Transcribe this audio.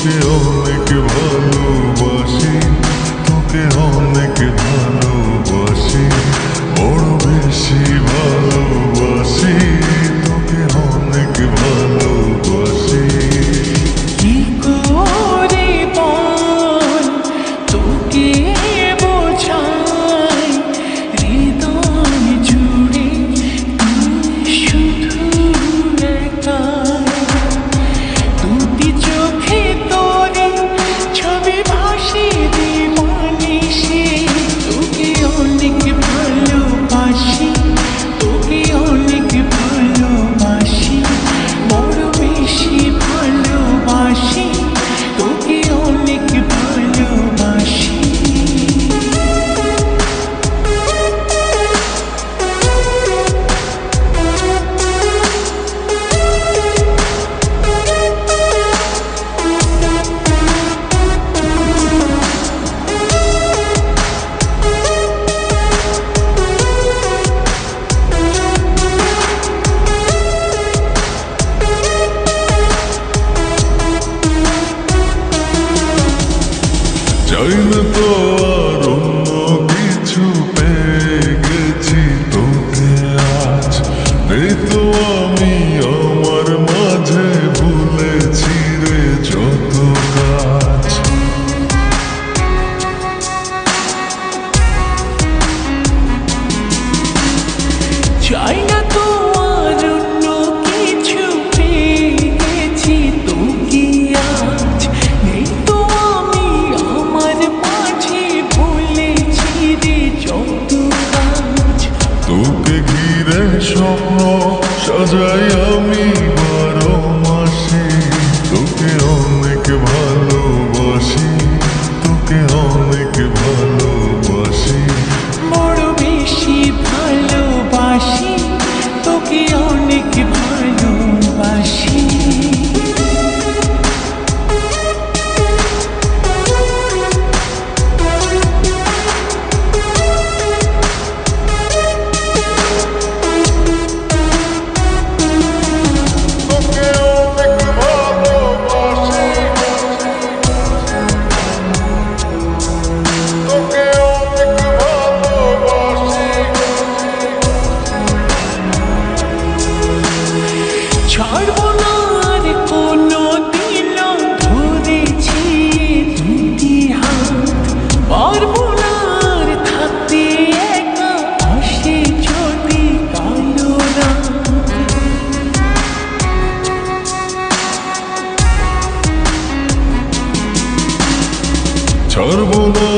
তোকে অনেক ভালোবাসি, তোকে অনেক ভালোবাসি, বড় বেশি ভালোবাসি, তোকে অনেক ভালোবাসি। কি করে বল তোকে বোঝাই, হৃদয় জুড়ে তুই শুধু একাই। দুটি চোখে তোরে ছবি ভাসে দিবানিশি, তোকে অনেক ভালোবাসি, তোকে অনেক ভালোবাসি, বড় বেশি ভালোবাসি, তোকে অনেক ভালোবাসি। চাই না তো আর অন্য কিছু, পেয়ে গেছি তোকে আজ। নেই তো আমি আমার মাঝে, ভুলেছি রে যত কাজ। চাই না তো আর অন্য কিছু, পেয়ে গেছি তোকে আজ। নেই তো আমি আমার মাঝে, ভুলেছি রে যত কাজ। তোকে ঘিরে স্বপ্ন সাজাই আমি 12 মাসে, তোকে অনেক ভালোবাসি, তোকে অনেক ভালোবাসি, বড় বেশি ভালোবাসি, তোকে অনেক ভালোবাসি। তোকে অনেক ভালোবাসি, তোকে অনেক ভালোবাসি। ছাড়বো না আর কোনো দিন, ধরেছি দুটি হাত। পারবো না আর থাকতে একা, আসে যদি কালো রাত। ছাড়বো না